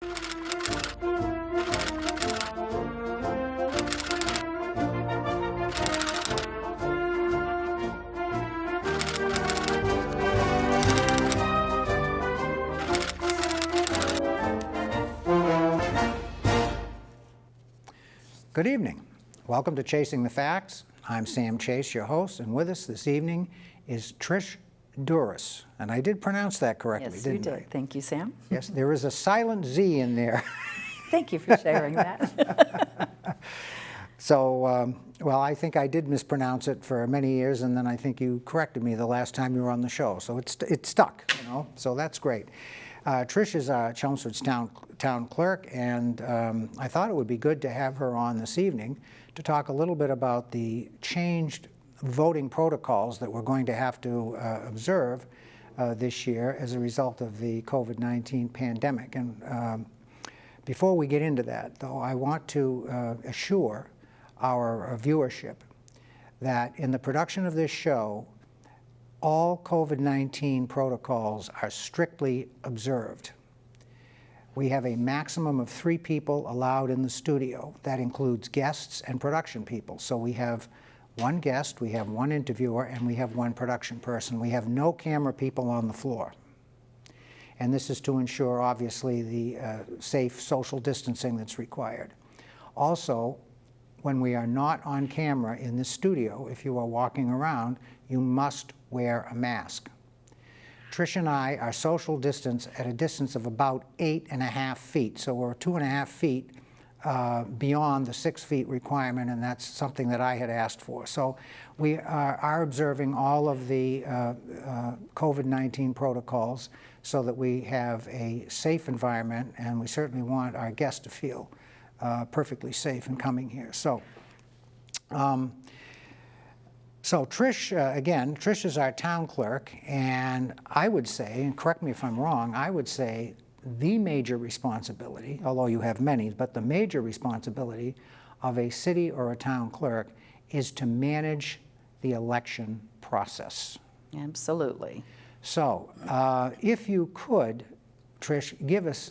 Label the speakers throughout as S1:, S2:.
S1: Good evening. Welcome to Chasing the Facts. I'm Sam Chase, your host, and with us this evening is Patricia Dzuris. And I did pronounce that correctly,
S2: yes,
S1: didn't I?
S2: you did. Thank you, Sam.
S1: Yes, there is a silent Z in there.
S2: Thank you for sharing that.
S1: So, well, I think I did mispronounce it for many years, and then I think you corrected me the last time you were on the show. So it stuck, you know, so that's great. Trish is Chelmsford's town clerk, and I thought it would be good to have her on this evening to talk a little bit about the changed voting protocols that we're going to have to observe this year as a result of the COVID-19 pandemic. And before we get into that, though, I want to assure our viewership that in the production of this show, all COVID-19 protocols are strictly observed. We have a maximum of 3 people allowed in the studio. That includes guests and production people. So we have 1 guest, we have 1 interviewer, and we have 1 production person. We have no camera people on the floor. And this is to ensure, obviously, the safe social distancing that's required. Also, when we are not on camera in the studio, if you are walking around, you must wear a mask. Trish and I are social distance at a distance of about 8.5 feet. So we're 2.5 feet beyond the 6 feet requirement, and that's something that I had asked for. So we are observing all of the COVID-19 protocols so that we have a safe environment, and we certainly want our guests to feel perfectly safe in coming here. So Trish, again, Trish is our town clerk, and I would say, and correct me if I'm wrong, I would say the major responsibility, although you have many, but the major responsibility of a city or a town clerk is to manage the election process.
S2: Absolutely.
S1: So if you could, Trish, give us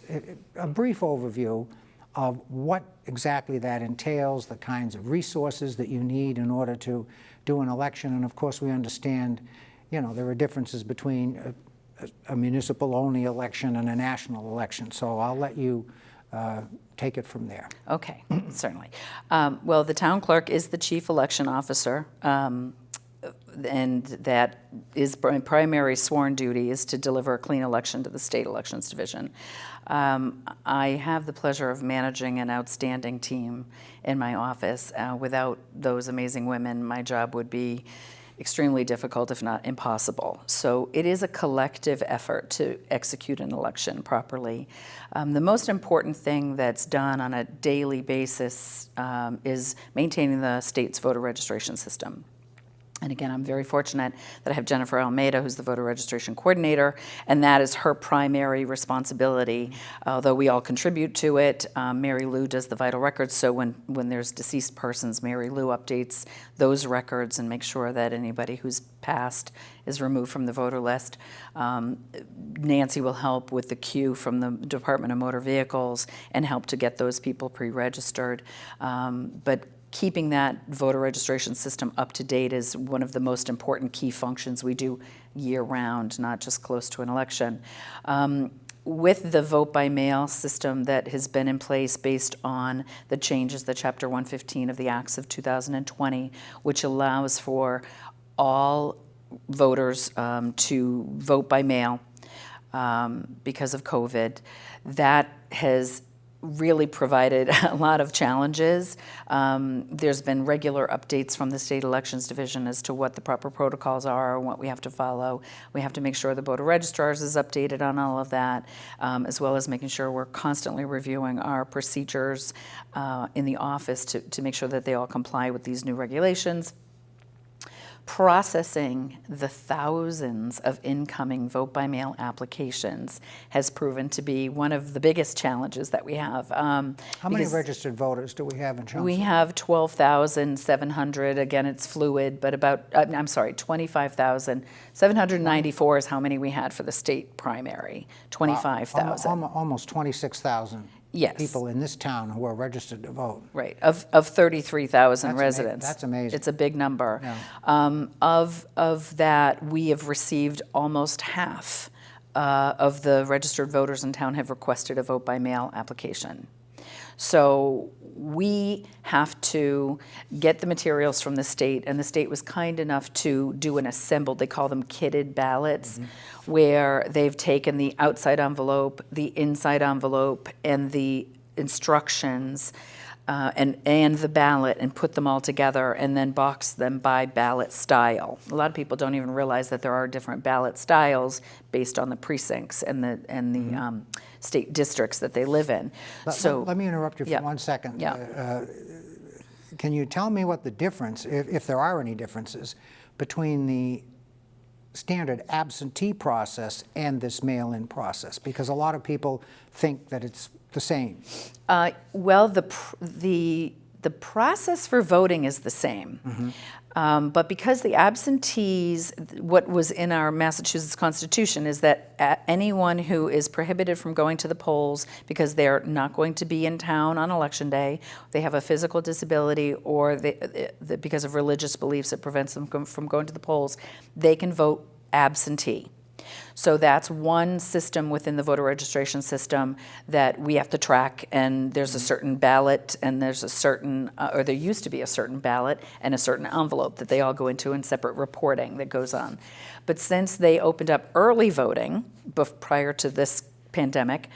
S1: a brief overview of what exactly that entails, the kinds of resources that you need in order to do an election. And of course, we understand, you know, there are differences between a municipal-only election and a national election. So I'll let you take it from there.
S2: Okay, certainly. Well, the town clerk is the chief election officer, and that is primary sworn duty is to deliver a clean election to the state elections division. I have the pleasure of managing an outstanding team in my office. Without those amazing women, my job would be extremely difficult, if not impossible. So it is a collective effort to execute an election properly. The most important thing that's done on a daily basis is maintaining the state's voter registration system. And again, I'm very fortunate that I have Jennifer Almeida, who's the voter registration coordinator, and that is her primary responsibility. Although we all contribute to it, Mary Lou does the vital records, so when there's deceased persons, Mary Lou updates those records and makes sure that anybody who's passed is removed from the voter list. Nancy will help with the queue from the Department of Motor Vehicles and help to get those people pre-registered. But keeping that voter registration system up to date is one of the most important key functions we do year-round, not just close to an election. With the vote by mail system that has been in place based on the changes, the Chapter 115 of the Acts of 2020, which allows for all voters to vote by mail because of COVID, that has really provided a lot of challenges. There's been regular updates from the State Elections Division as to what the proper protocols are and what we have to follow. We have to make sure the voter registrars is updated on all of that, as well as making sure we're constantly reviewing our procedures in the office to make sure that they all comply with these new regulations. processing the thousands of incoming vote-by-mail applications has proven to be one of the biggest challenges that we have.
S1: How many registered voters do we have in Chelmsford?
S2: We have 12,700. Again, it's fluid, but about, I'm sorry, 25,794 is how many we had for the state primary. 25,000.
S1: Almost 26,000
S2: Yes.
S1: people in this town who are registered to vote.
S2: Right, of 33,000 residents.
S1: That's amazing.
S2: It's a big number.
S1: Yeah.
S2: Of that, we have received almost half of the registered voters in town have requested a vote-by-mail application. So we have to get the materials from the state, and the state was kind enough to do an assembled, they call them kitted ballots, where they've taken the outside envelope, the inside envelope, and the instructions and the ballot, and put them all together and then box them by ballot style. A lot of people don't even realize that there are different ballot styles based on the precincts and the state districts that they live in.
S1: Let me interrupt you for 1 second.
S2: Yeah.
S1: Can you tell me what the difference, if there are any differences, between the standard absentee process and this mail-in process? Because a lot of people think that it's the same.
S2: Well, the process for voting is the same. But because the absentees, what was in our Massachusetts Constitution is that anyone who is prohibited from going to the polls because they're not going to be in town on Election Day, they have a physical disability, or because of religious beliefs that prevents them from going to the polls, they can vote absentee. So that's one system within the voter registration system that we have to track, and there's a certain ballot, and there's a certain, or there used to be a certain ballot and a certain envelope that they all go into, and separate reporting that goes on. But since they opened up early voting prior to this pandemic,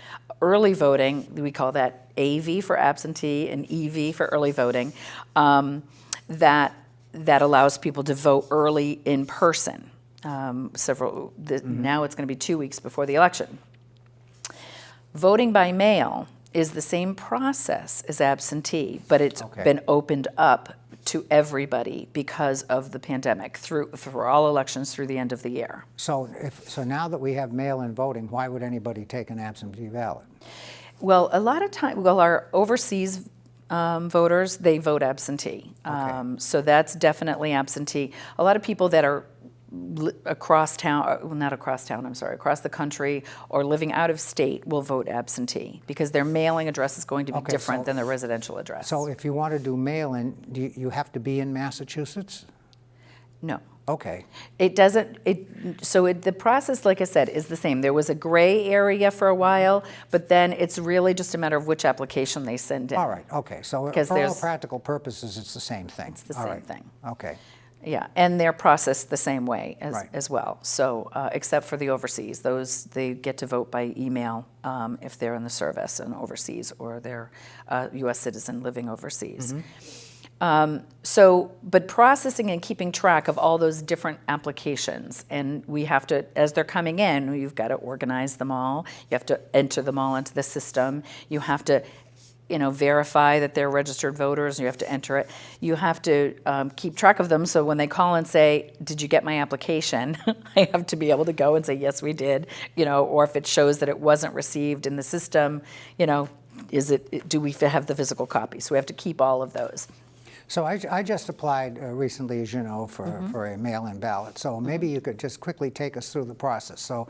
S2: early voting, we call that AV for absentee and EV for early voting, that allows people to vote early in person. Now it's going to be 2 weeks before the election. Voting by mail is the same process as absentee, but it's been opened up to everybody because of the pandemic for all elections through the end of the year.
S1: So now that we have mail-in voting, why would anybody take an absentee ballot?
S2: Well, a lot of time, our overseas voters, they vote absentee. So that's definitely absentee. A lot of people that are across town, well, not across town, I'm sorry, across the country or living out of state will vote absentee because their mailing address is going to be different than their residential address.
S1: So if you want to do mail-in, do you have to be in Massachusetts?
S2: No.
S1: Okay.
S2: It doesn't, the process, like I said, is the same. There was a gray area for a while, but then it's really just a matter of which application they send in.
S1: All right, okay. So for all practical purposes, it's the same thing.
S2: It's the same thing.
S1: Okay.
S2: Yeah, and they're processed the same way as well. So except for the overseas, they get to vote by email if they're in the service and overseas, or they're a U.S. citizen living overseas. But processing and keeping track of all those different applications, and we have to, as they're coming in, you've got to organize them all. You have to enter them all into the system. You have to verify that they're registered voters, and you have to enter it. You have to keep track of them, so when they call and say, did you get my application? I have to be able to go and say, yes, we did, or if it shows that it wasn't received in the system, do we have the physical copy? So we have to keep all of those. So
S1: I just applied recently, as you know, for a mail-in ballot, so maybe you could just quickly take us through the process. So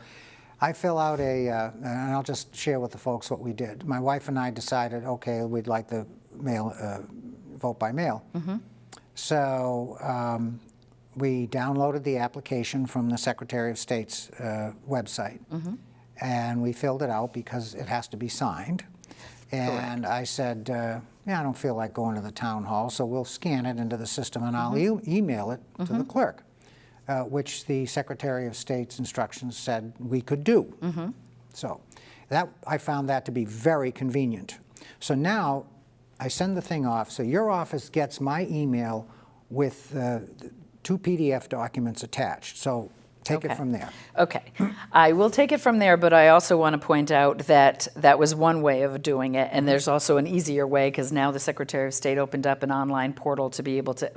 S1: I fill out and I'll just share with the folks what we did. My wife and I decided, okay, we'd like the vote by mail. So we downloaded the application from the Secretary of State's website, and we filled it out because it has to be signed. And I said, yeah, I don't feel like going to the town hall, so we'll scan it into the system and I'll email it to the clerk. Which the Secretary of State's instructions said we could do. So I found that to be very convenient. So now I send the thing off. So your office gets my email with 2 PDF documents attached. So Take it from there.
S2: Okay. I will take it from there, but I also want to point out that that was one way of doing it, and there's also an easier way, because now the Secretary of State opened up an online portal to be able to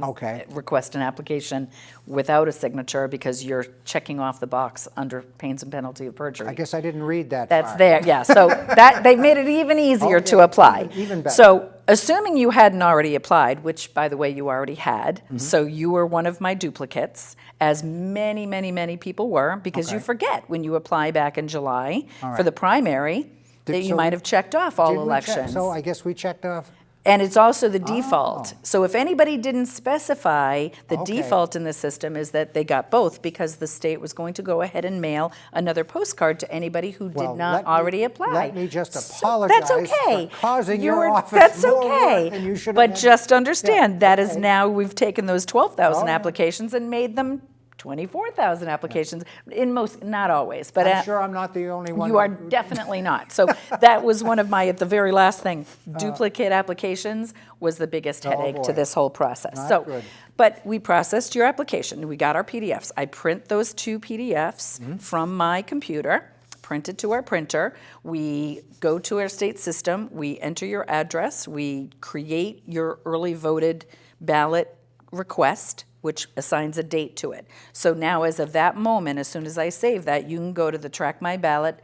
S2: request an application without a signature, because you're checking off the box under pains and penalty of perjury.
S1: I guess I didn't read that
S2: That's
S1: part.
S2: there, yeah. So that they made it even easier to apply.
S1: Even better.
S2: So assuming you hadn't already applied, which, by the way, you already had, so you were one of my duplicates, as many, many, many people were, because you forget when you apply back in July for the primary that you might have checked off all elections.
S1: So I guess we checked off.
S2: And it's also the default. So if anybody didn't specify, the default in the system is that they got both, because the state was going to go ahead and mail another postcard to anybody who did not already apply.
S1: Let me just apologize for causing your office
S2: That's
S1: more
S2: okay.
S1: work than you should have
S2: But
S1: done.
S2: just understand, that is now, we've taken those 12,000 applications and made them 24,000 applications, in most, not always, but
S1: I'm sure I'm not the only one.
S2: you are definitely not. So that was one of my, at the very last thing, duplicate applications was the biggest headache to this whole process.
S1: Not good.
S2: But we processed your application, we got our PDFs. I print those 2 PDFs from my computer, print it to our printer. We go to our state system, we enter your address, we create your early voted ballot request, which assigns a date to it. So now, as of that moment, as soon as I save that, you can go to the Track My Ballot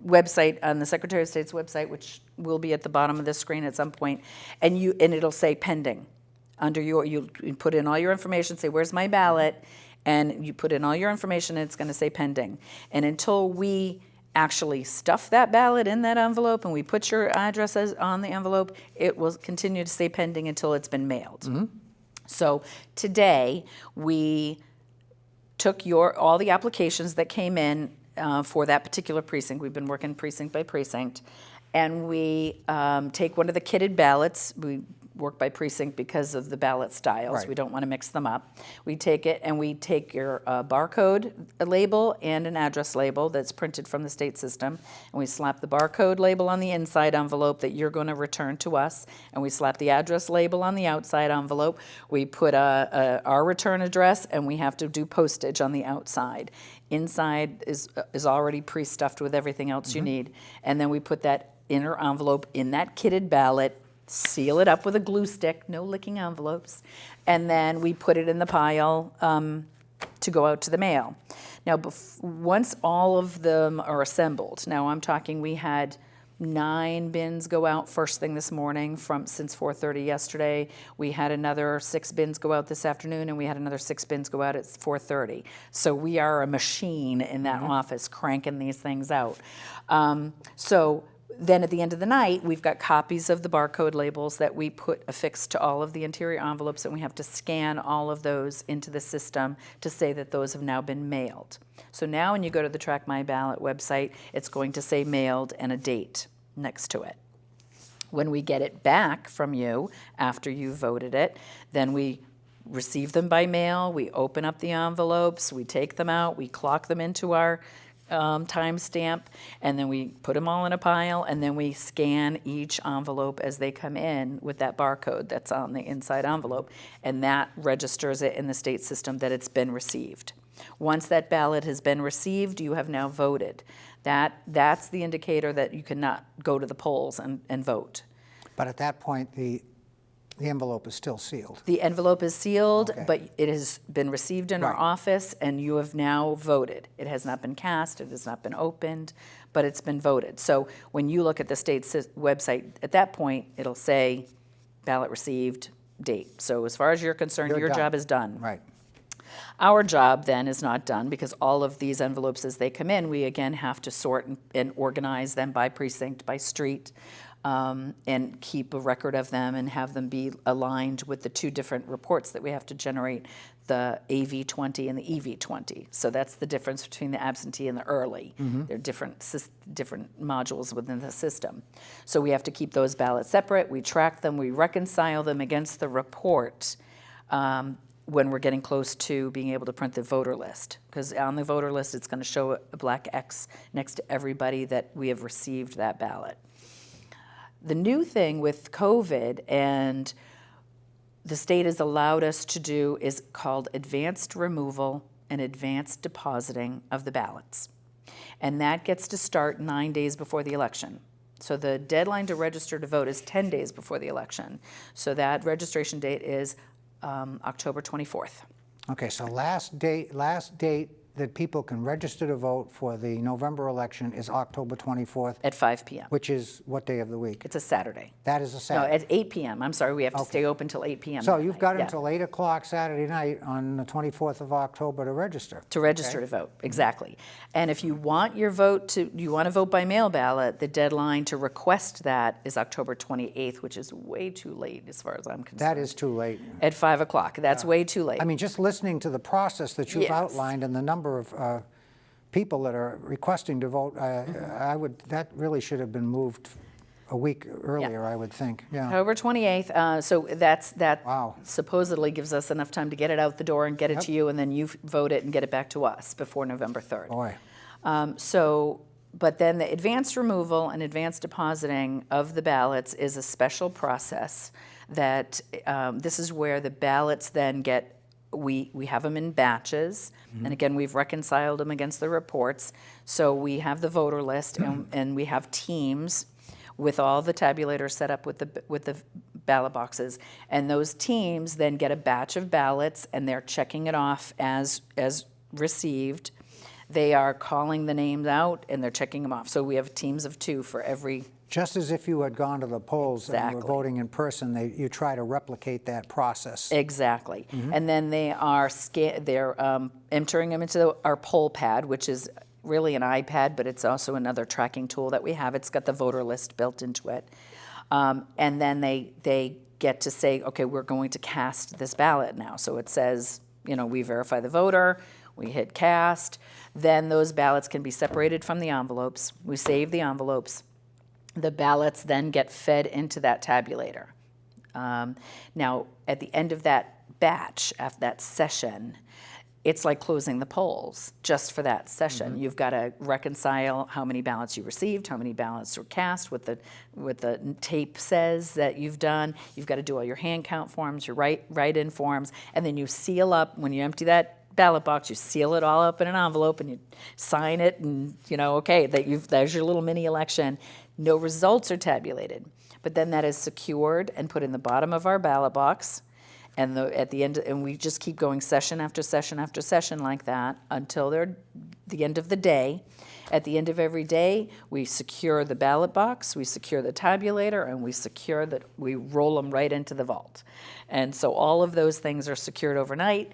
S2: website on the Secretary of State's website, which will be at the bottom of the screen at some point, and it'll say pending. Under you put in all your information, say, where's my ballot? And you put in all your information, and it's going to say pending. And until we actually stuff that ballot in that envelope and we put your addresses on the envelope, it will continue to say pending until it's been mailed. So today, we took all the applications that came in for that particular precinct. We've been working precinct by precinct. And we take one of the kitted ballots. We work by precinct because of the ballot styles.
S1: Right.
S2: We don't want to mix them up. We take it and we take your barcode label and an address label that's printed from the state system, and we slap the barcode label on the inside envelope that you're going to return to us, and we slap the address label on the outside envelope. We put our return address, and we have to do postage on the outside. Inside is already pre-stuffed with everything else you need, and then we put that inner envelope in that kitted ballot, seal it up with a glue stick, no licking envelopes, and then we put it in the pile to go out to the mail. Now, once all of them are assembled, now I'm talking, we had 9 bins go out first thing this morning since 4:30 yesterday. We had another 6 bins go out this afternoon, and we had another 6 bins go out at 4:30. So we are a machine in that office cranking these things out. So then at the end of the night, we've got copies of the barcode labels that we put affixed to all of the interior envelopes, and we have to scan all of those into the system to say that those have now been mailed. So now when you go to the Track My Ballot website, it's going to say mailed and a date next to it. When we get it back from you after you voted it, then we receive them by mail, we open up the envelopes, we take them out, we clock them into our timestamp, and then we put them all in a pile, and then we scan each envelope as they come in with that barcode that's on the inside envelope, and that registers it in the state system that it's been received. Once that ballot has been received, you have now voted. That's the indicator that you cannot go to the polls and vote.
S1: But at that point, the envelope is still sealed.
S2: The envelope is sealed,
S1: Okay.
S2: but it has been received in our office, and you have now voted. It has not been cast, it has not been opened, but it's been voted. So when you look at the state website, at that point, it'll say ballot received, date. So as far as you're concerned,
S1: You're
S2: your
S1: done.
S2: job is done.
S1: Right.
S2: Our job then is not done, because all of these envelopes as they come in, we again have to sort and organize them by precinct, by street, and keep a record of them and have them be aligned with the 2 different reports that we have to generate, the AV20 and the EV20. So that's the difference between the absentee and the early. They're different modules within the system. So we have to keep those ballots separate. We track them, we reconcile them against the report when we're getting close to being able to print the voter list. Because on the voter list, it's going to show a black X next to everybody that we have received that ballot. The new thing with COVID and the state has allowed us to do is called advanced removal and advance depositing of the ballots. And that gets to start 9 days before the election. So the deadline to register to vote is 10 days before the election. So that registration date is October 24th.
S1: Okay, so last date that people can register to vote for the November election is October 24th,
S2: At 5 p.m.
S1: which is what day of the week?
S2: It's a Saturday.
S1: That is a
S2: No,
S1: Saturday.
S2: at 8 p.m. I'm sorry, we have to stay open till 8 p.m.
S1: So
S2: that
S1: you've
S2: night.
S1: got
S2: Yeah.
S1: until 8 o'clock Saturday night on the 24th of October to register.
S2: To register to vote, exactly. And if you want your vote you want to vote by mail ballot, the deadline to request that is October 28th, which is way too late as far as I'm concerned.
S1: That is too late.
S2: At 5 o'clock, that's way too late.
S1: I mean, just listening to the process that you've
S2: Yes.
S1: outlined and the number of people that are requesting to vote, that really should have been moved a week earlier, I would think. Yeah.
S2: October 28th, so that
S1: Wow.
S2: supposedly gives us enough time to get it out the door and get it to you, and then you vote it and get it back to us before November 3rd.
S1: Boy.
S2: But then the advanced removal and advanced depositing of the ballots is a special process that this is where the ballots then get, we have them in batches. And again, we've reconciled them against the reports. So we have the voter list and we have teams with all the tabulators set up with the ballot boxes. And those teams then get a batch of ballots and they're checking it off as received. They are calling the names out and they're checking them off. So we have teams of 2 for every.
S1: Just as if you had gone to the polls and were
S2: Exactly.
S1: voting in person, you try to replicate that process.
S2: Exactly. And then they are entering them into our poll pad, which is really an iPad, but it's also another tracking tool that we have. It's got the voter list built into it. And then they get to say, okay, we're going to cast this ballot now. So it says, we verify the voter, we hit cast, then those ballots can be separated from the envelopes. We save the envelopes. The ballots then get fed into that tabulator. Now, at the end of that batch, after that session, it's like closing the polls just for that session. You've got to reconcile how many ballots you received, how many ballots were cast, what the tape says that you've done. You've got to do all your hand count forms, your write-in forms, and then you seal up, when you empty that ballot box, you seal it all up in an envelope and you sign it and, okay, there's your little mini election. No results are tabulated, but then that is secured and put in the bottom of our ballot box. And at the end, and we just keep going session after session after session like that until they're the end of the day. At the end of every day, we secure the ballot box, we secure the tabulator, and we roll them right into the vault. And so all of those things are secured overnight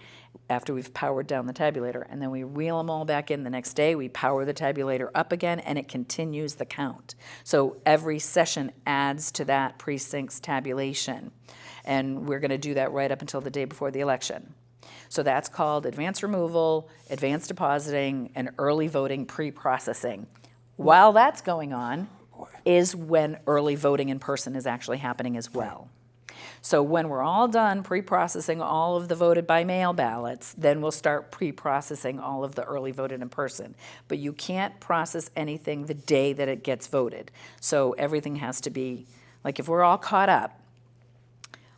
S2: after we've powered down the tabulator, and then we wheel them all back in the next day. We power the tabulator up again, and it continues the count. So every session adds to that precinct's tabulation. And we're going to do that right up until the day before the election. So that's called advance removal, advance depositing, and early voting pre-processing. While that's going on is when early voting in person is actually happening as well. So when we're all done pre-processing all of the voted by mail ballots, then we'll start pre-processing all of the early voted in person. But you can't process anything the day that it gets voted. So everything has to be, like if we're all caught up,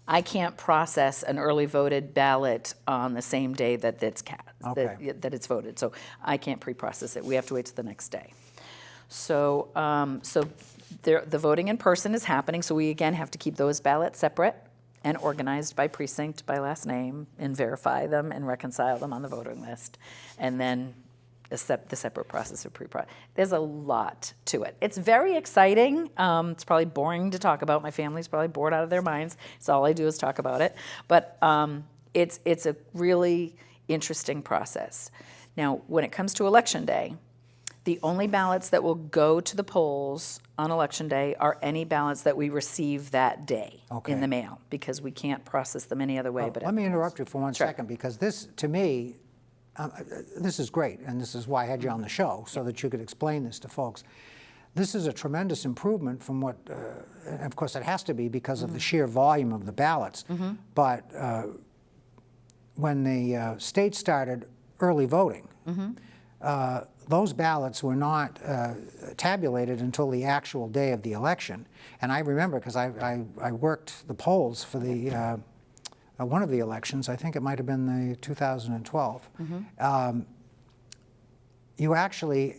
S2: I can't process an early voted ballot on the same day that it's that it's voted. So I can't pre-process it. We have to wait till the next day. So the voting in person is happening. So we again have to keep those ballots separate and organized by precinct, by last name, and verify them and reconcile them on the voting list, and then the separate process of pre-process. There's a lot to it. It's very exciting. It's probably boring to talk about. My family's probably bored out of their minds. So all I do is talk about it. But it's a really interesting process. Now, when it comes to Election Day, the only ballots that will go to the polls on Election Day are any ballots that we receive that day in the mail, because we can't process them any other way. But
S1: let me interrupt you for one second, because this, to me, this is great, and this is why I had you on the show, so that you could explain this to folks. This is a tremendous improvement from what, and of course it has to be because of the sheer volume of the ballots, but when the state started early voting, those ballots were not tabulated until the actual day of the election. And I remember, because I worked the polls for the one of the elections, I think it might have been the 2012, you actually,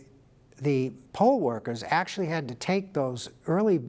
S1: the poll workers actually had to take those early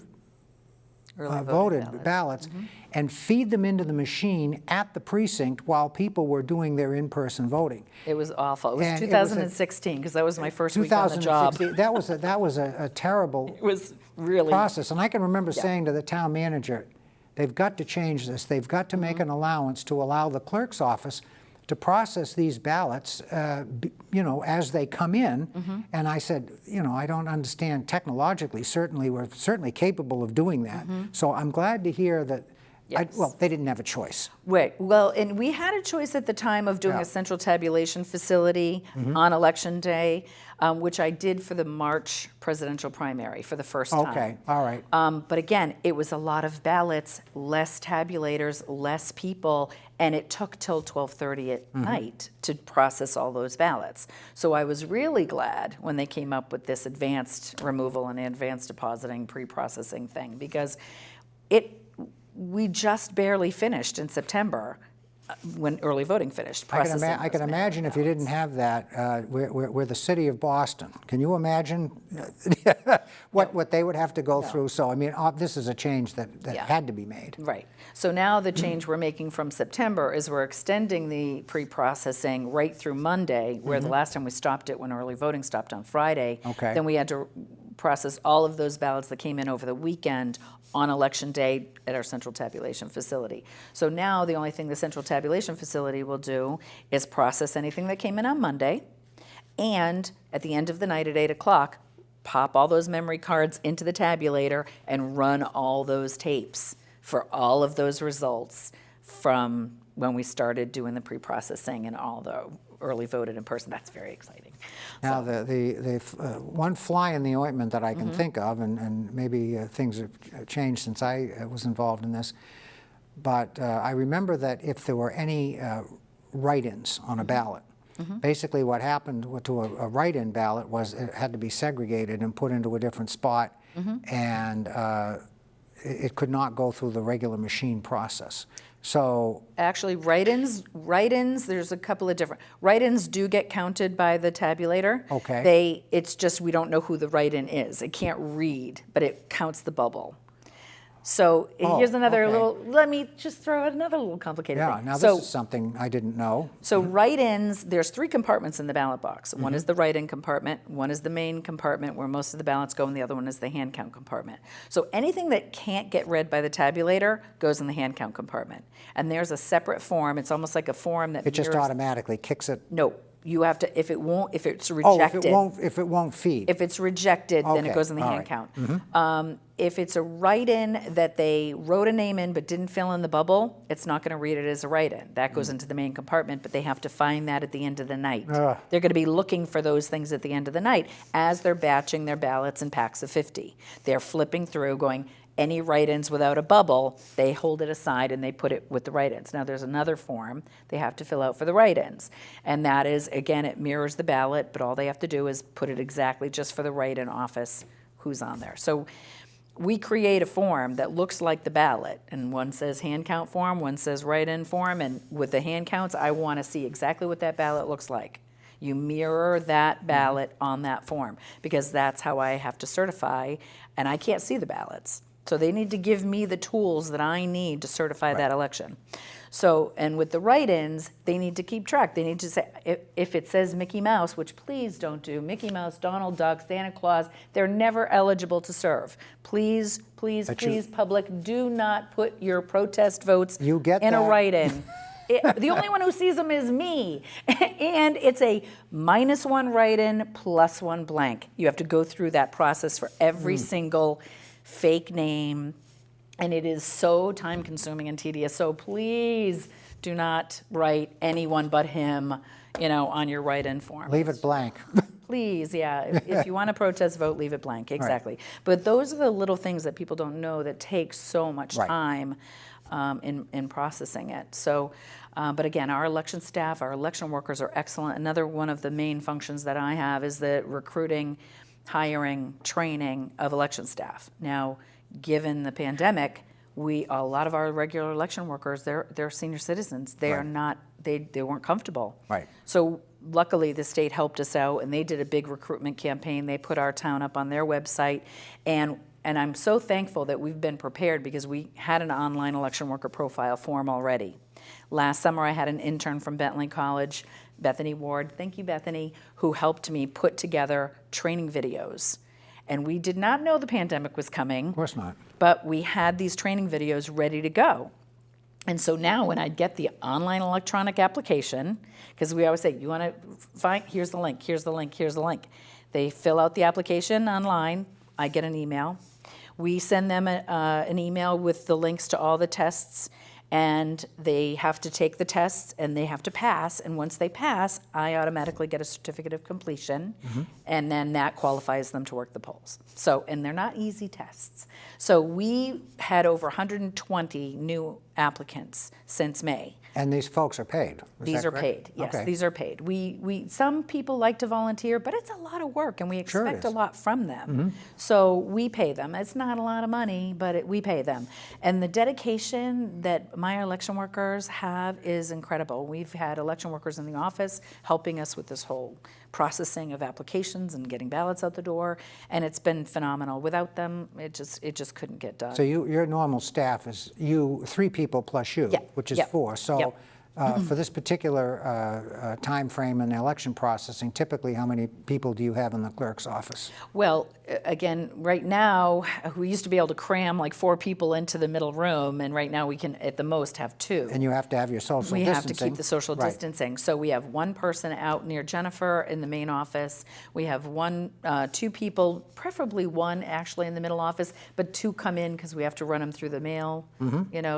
S1: voted ballots and feed them into the machine at the precinct while people were doing their in-person voting.
S2: It was awful. It was
S1: And
S2: 2016 because that was my first week on the job.
S1: That was a terrible
S2: It was really
S1: process. And I can remember saying to the town manager, they've got to change this. They've got to make an allowance to allow the clerk's office to process these ballots, as they come in. And I said, I don't understand technologically. Certainly, we're certainly capable of doing that. So I'm glad to hear that.
S2: Yes.
S1: Well, they didn't have a choice.
S2: Right. Well, and we had a choice at the time of doing a central tabulation facility on Election Day, which I did for the March presidential primary for the first time.
S1: Okay, all right.
S2: But again, it was a lot of ballots, less tabulators, less people, and it took till 12:30 at night to process all those ballots. So I was really glad when they came up with this advanced removal and advanced depositing pre-processing thing, because we just barely finished in September when early voting finished.
S1: I can imagine if you didn't have that, we're the city of Boston. Can you imagine what they would have to go through? So, I mean, this is a change that had to be made.
S2: Right. So now the change we're making from September is we're extending the pre-processing right through Monday, where the last time we stopped it when early voting stopped on Friday.
S1: Okay.
S2: Then we had to process all of those ballots that came in over the weekend on Election Day at our central tabulation facility. So now the only thing the central tabulation facility will do is process anything that came in on Monday, and at the end of the night at 8 o'clock, pop all those memory cards into the tabulator and run all those tapes for all of those results from when we started doing the pre-processing and all the early voted in person. That's very exciting.
S1: Now, the one fly in the ointment that I can think of, and maybe things have changed since I was involved in this, but I remember that if there were any write-ins on a ballot, basically what happened to a write-in ballot was it had to be segregated and put into a different spot, and it could not go through the regular machine process. So
S2: actually, write-ins, there's a couple of different, write-ins do get counted by the tabulator.
S1: Okay.
S2: It's just we don't know who the write-in is. It can't read, but it counts the bubble. So here's another little, let me just throw out another little complicated thing.
S1: Yeah, now this is something I didn't know.
S2: So write-ins, there's 3 compartments in the ballot box. One is the write-in compartment, one is the main compartment where most of the ballots go, and the other one is the hand count compartment. So anything that can't get read by the tabulator goes in the hand count compartment. And there's a separate form. It's almost like a form that
S1: It just automatically kicks it.
S2: No. You have to, if it's rejected.
S1: If it won't feed.
S2: If it's rejected, then it goes in the hand count. If it's a write-in that they wrote a name in but didn't fill in the bubble, it's not going to read it as a write-in. That goes into the main compartment, but they have to find that at the end of the night. They're going to be looking for those things at the end of the night as they're batching their ballots in packs of 50. They're flipping through, going, any write-ins without a bubble, they hold it aside and they put it with the write-ins. Now there's another form they have to fill out for the write-ins. And that is, again, it mirrors the ballot, but all they have to do is put it exactly just for the write-in office who's on there. So we create a form that looks like the ballot, and one says hand count form, one says write-in form, and with the hand counts, I want to see exactly what that ballot looks like. You mirror that ballot on that form, because that's how I have to certify, and I can't see the ballots. So they need to give me the tools that I need to certify that election. So, and with the write-ins, they need to keep track. They need to say, if it says Mickey Mouse, which please don't do, Mickey Mouse, Donald Duck, Santa Claus, they're never eligible to serve. Please, please, please, public, do not put your protest votes in a write-in. The only one who sees them is me. And it's a -1 write-in, +1 blank. You have to go through that process for every single fake name, and it is so time-consuming and tedious. So please do not write anyone but him, on your write-in form.
S1: Leave it blank.
S2: Please, yeah. If you want to protest vote, leave it blank. Exactly. Right. But those are the little things that people don't know that take so much time in processing it. So, but again, our election staff, our election workers are excellent. Another one of the main functions that I have is the recruiting, hiring, training of election staff. Now, given the pandemic, a lot of our regular election workers, they're senior citizens. They are
S1: Right.
S2: not, they weren't comfortable.
S1: Right.
S2: So luckily, the state helped us out, and they did a big recruitment campaign. They put our town up on their website, and I'm so thankful that we've been prepared because we had an online election worker profile form already. Last summer, I had an intern from Bentley College, Bethany Ward, thank you, Bethany, who helped me put together training videos. And we did not know the pandemic was coming.
S1: Of course not.
S2: But we had these training videos ready to go. And so now when I get the online electronic application, because we always say, you want to find, here's the link, here's the link, here's the link. They fill out the application online. I get an email. We send them an email with the links to all the tests, and they have to take the tests and they have to pass. And once they pass, I automatically get a certificate of completion, and then that qualifies them to work the polls. So, and they're not easy tests. So we had over 120 new applicants since May.
S1: And these folks are paid. Is
S2: These
S1: that
S2: are
S1: correct?
S2: paid, yes,
S1: Okay.
S2: these are paid. We some people like to volunteer, but it's a lot of work, and we
S1: Sure it
S2: expect
S1: is.
S2: a lot from them. So we pay them. It's not a lot of money, but we pay them. And the dedication that my election workers have is incredible. We've had election workers in the office helping us with this whole processing of applications and getting ballots out the door, and it's been phenomenal. Without them, it just couldn't get done.
S1: So your normal staff is 3 people plus you,
S2: Yeah,
S1: which is
S2: yeah,
S1: 4. So
S2: yeah.
S1: for this particular time frame in the election processing, typically how many people do you have in the clerk's office?
S2: Well, again, right now, we used to be able to cram like 4 people into the middle room, and right now we can at the most have 2.
S1: And you have to have your social
S2: We
S1: distancing.
S2: have to keep the social
S1: Right.
S2: distancing. So we have 1 person out near Jennifer in the main office. We have 2 people, preferably 1 actually in the middle office, but 2 come in because we have to run them through the mail,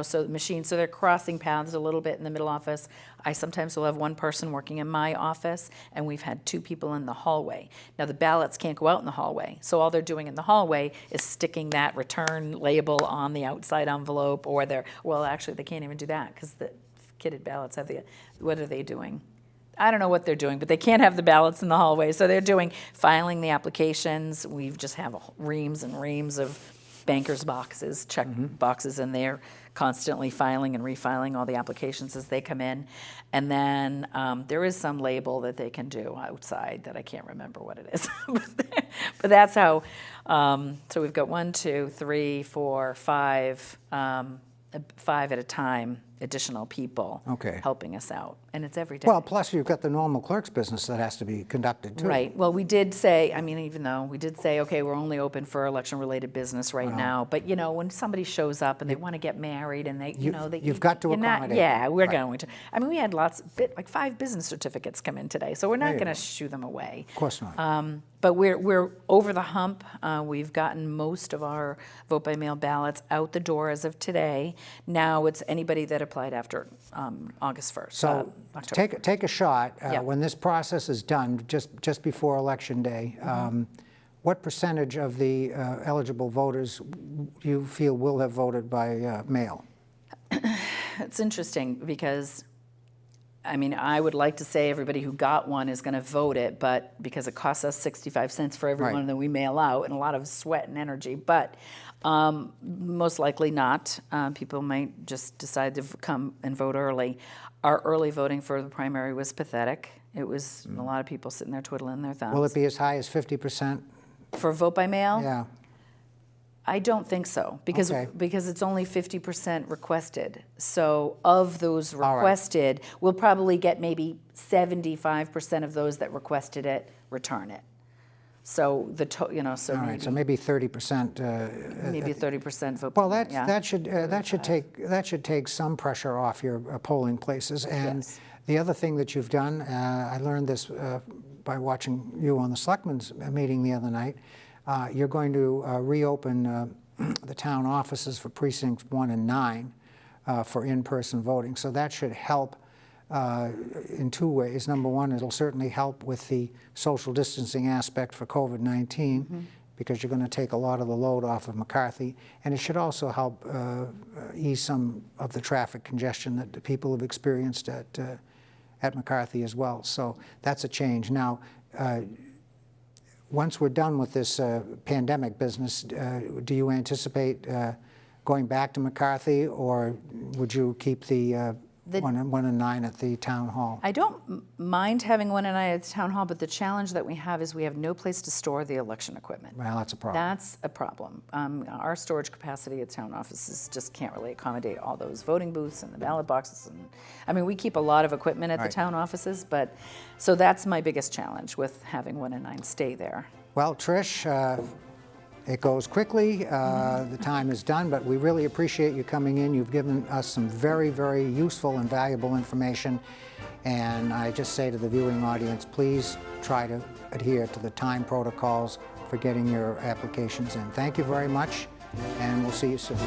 S2: so the machine. So they're crossing paths a little bit in the middle office. I sometimes will have 1 person working in my office, and we've had 2 people in the hallway. Now the ballots can't go out in the hallway, so all they're doing in the hallway is sticking that return label on the outside envelope, or actually they can't even do that because the kitted ballots have what are they doing? I don't know what they're doing, but they can't have the ballots in the hallway, so they're filing the applications. We just have reams and reams of bankers' boxes, check boxes in there, constantly filing and refiling all the applications as they come in. And then there is some label that they can do outside that I can't remember what it is. But that's how, so we've got 1, 2, 3, 4, 5, 5 at a time, additional people
S1: Okay.
S2: helping us out. And it's every day.
S1: Well, plus you've got the normal clerk's business that has to be conducted too.
S2: Right. Well, we did say, even though we did say, okay, we're only open for election-related business right now, but when somebody shows up and they want to get married and
S1: You've got to accommodate
S2: Yeah, we're
S1: Right.
S2: going to. We had like 5 business certificates come in today, so we're not
S1: you
S2: going to
S1: go.
S2: shoo them away.
S1: Of course not.
S2: But we're over the hump. We've gotten most of our vote by mail ballots out the door as of today. Now it's anybody that applied after August 1st.
S1: So
S2: October.
S1: take a shot.
S2: Yeah.
S1: When this process is done, just before Election Day, what percentage of the eligible voters you feel will have voted by mail?
S2: It's interesting because, I would like to say everybody who got one is going to vote it, but because it costs us 65 cents for every
S1: Right.
S2: one that we mail out, and a lot of sweat and energy, but most likely not. People might just decide to come and vote early. Our early voting for the primary was pathetic. It was a lot of people sitting there twiddling their thumbs.
S1: Will it be as high as 50%?
S2: For vote by mail?
S1: Yeah.
S2: I don't think so, because
S1: Okay.
S2: it's only 50% requested. So of those
S1: right.
S2: requested, we'll probably get maybe 75% of those that requested it return it. So so
S1: All right. So maybe 30%.
S2: maybe 30% vote.
S1: Well,
S2: yeah.
S1: that should take some pressure off your polling places. And
S2: Yes.
S1: the other thing that you've done, I learned this by watching you on the Selectmen's meeting the other night. You're going to reopen the town offices for precincts 1 and 9 for in-person voting. So that should help in 2 ways. Number one, it'll certainly help with the social distancing aspect for COVID-19 because you're going to take a lot of the load off of McCarthy. And it should also help ease some of the traffic congestion that the people have experienced at McCarthy as well. So that's a change. Now, once we're done with this pandemic business, do you anticipate going back to McCarthy, or would you keep the 1 and 9 at the town hall?
S2: I don't mind having 1 and 9 at the town hall, but the challenge that we have is we have no place to store the election equipment.
S1: Well, that's a problem.
S2: That's a problem. Our storage capacity at town offices just can't really accommodate all those voting booths and the ballot boxes. And I mean, we keep a lot of equipment at the
S1: Right.
S2: town offices, but so that's my biggest challenge with having 1 and 9 stay there.
S1: Well, Trish, it goes quickly. The time is done, but we really appreciate you coming in. You've given us some very, very useful and valuable information. And I just say to the viewing audience, please try to adhere to the time protocols for getting your applications in. Thank you very much, and we'll see you soon.